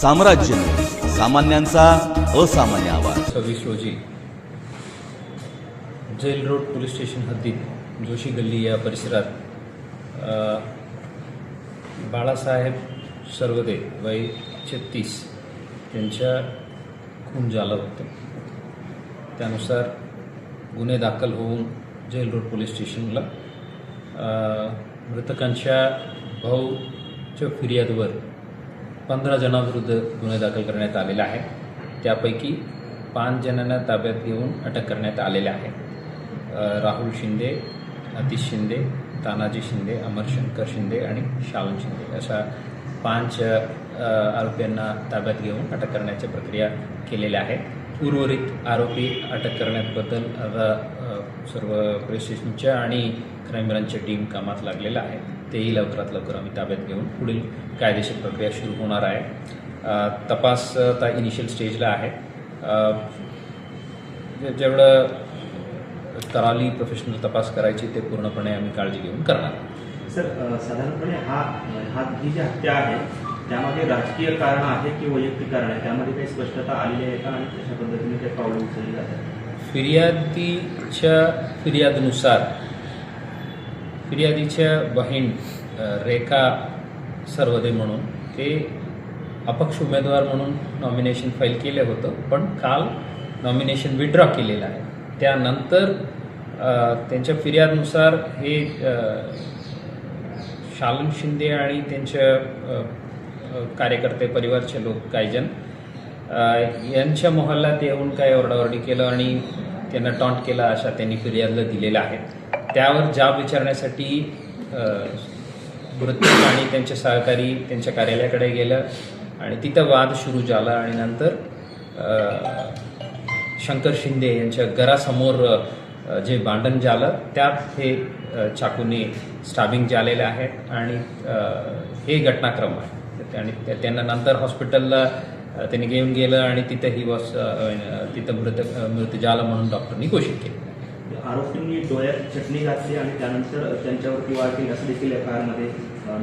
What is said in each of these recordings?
साम्राज्य सामान्यांचा असामान्य आवाज 26 रोजी जेल रोड पोलीस स्टेशन हद्दीत जोशी गल्ली या परिसरात बाळासाहेब सर्वदे वय 36 त्यांच्या खून झालं होतं. त्यानुसार गुन्हे दाखल होऊन जेल रोड पोलीस स्टेशनला मृतकांच्या भाऊच्या फिर्यादीवर 15 जणांविरुद्ध गुन्हे दाखल करण्यात आलेला आहे. त्यापैकी 5 जणांना ताब्यात घेऊन अटक करण्यात आलेले आहे. राहुल शिंदे, अतिश शिंदे, तानाजी शिंदे, अमरशंकर शिंदे आणि शालन शिंदे अशा 5 आरोपींना ताब्यात घेऊन अटक करण्याची प्रक्रिया केलेल्या आहे. उर्वरित आरोपी अटक करण्याबद्दल आता सर्व पोलीस स्टेशनच्या आणि क्राईम ब्रांचच्या टीम कामात लागलेल्या आहे. तेही लवकरात लवकर आम्ही ताब्यात घेऊन पुढील कायदेशीर प्रक्रिया सुरू होणार आहे. तपास आता इनिशियल स्टेजला आहे. जेवढं कराली प्रोफेशनल तपास करायची ते पूर्णपणे आम्ही काळजी घेऊन करणार. सर, साधारणपणे ही जी हत्या आहे त्यामध्ये राजकीय कारण आहे की वैयक्तिक कारण आहे, त्यामध्ये काही स्पष्टता आलेली आहे का आणि कशा पद्धतीने काही पावलं उचलली जातात? फिर्यादीच्या फिर्यादीच्या बहीण रेखा सर्वदे म्हणून ते अपक्ष उमेदवार म्हणून नॉमिनेशन फाईल केलं होतं, पण काल नॉमिनेशन विड्रॉ केलेलं आहे. त्यानंतर त्यांच्या फिर्यादनुसार हे शालन शिंदे आणि त्यांच्या कार्यकर्ते परिवारचे लोक काही जण यांच्या मोहल्ल्यात येऊन काही ओरडाओरडी केलं आणि त्यांना टॉन्ट केला अशा त्यांनी फिर्यादला दिलेल्या आहेत. त्यावर जाब विचारण्यासाठी मृत्यू आणि त्यांचे सहकारी त्यांच्या कार्यालयाकडे गेलं आणि तिथं वाद सुरू झाला आणि नंतर शंकर शिंदे यांच्या घरासमोर जे भांडण झालं त्यात हे चाकूने स्टॅबिंग झालेले आहेत आणि हे घटनाक्रम आहे. आणि त्यांना नंतर हॉस्पिटलला त्यांनी घेऊन गेलं आणि तिथं तिथं मृत्यू झाला म्हणून डॉक्टरनी घोषित केलं. आरोपींनी डोळ्यात चटणी घातली आणि त्यानंतर त्यांच्यावरती वार केली असं देखील एफआयआरमध्ये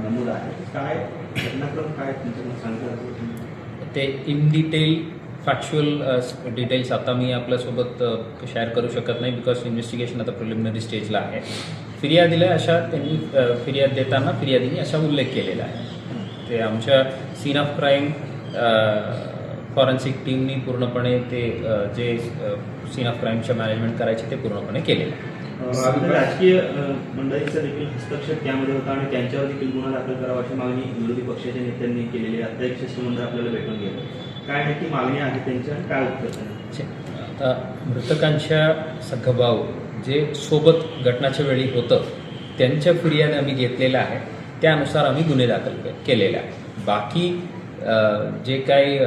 नमूद आहे. काय घटनाक्रम काय तुमचं सांगता? ते इन डिटेल फॅक्च्युअल डिटेल्स आता मी आपल्यासोबत शेअर करू शकत नाही, बिकॉज इन्व्हेस्टिगेशन आता प्रिलिमिनरी स्टेजला आहे. फिर्यादीला अशा त्यांनी फिर्याद देताना फिर्यादीने असा उल्लेख केलेला आहे. ते आमच्या सीन ऑफ क्राईम फॉरेन्सिक टीमनी पूर्णपणे ते जे सीन ऑफ क्राईमच्या मॅनेजमेंट करायचे ते पूर्णपणे केलेलं आहे. राजकीय मंडळीचा देखील हस्तक्षेप त्यामध्ये होता आणि त्यांच्यावर देखील गुन्हा दाखल करावा अशी मागणी विरोधी पक्षाच्या नेत्यांनी केलेली आहे. आता एक शिष्टमंडळ आपल्याला भेटून गेलं. काय नक्की मागणी आहे त्यांच्या, काय उत्तर? आता मृतकांच्या सख्खभाऊ जे सोबत घटनाच्या वेळी होतं त्यांच्या फिर्याद आम्ही घेतलेल्या आहे. त्यानुसार आम्ही गुन्हे दाखल केलेले आहे. बाकी जे काही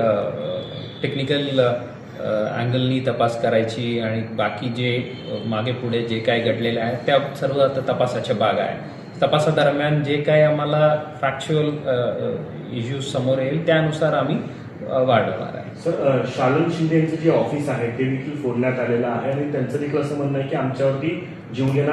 टेक्निकल अँगलनी तपास करायची आणि बाकी जे मागे पुढे जे काही घडलेलं आहे त्या सर्व आता तपासाच्या भाग आहे. तपासादरम्यान जे काही आम्हाला फॅक्च्युअल इश्यूज समोर येईल त्यानुसार आम्ही वाढवणार आहे. सर, शालन शिंदे यांचं जे ऑफिस आहे ते देखील फोडण्यात आलेलं आहे आणि त्यांचं देखील असं म्हणणं आहे की आमच्यावरती जीवघेणा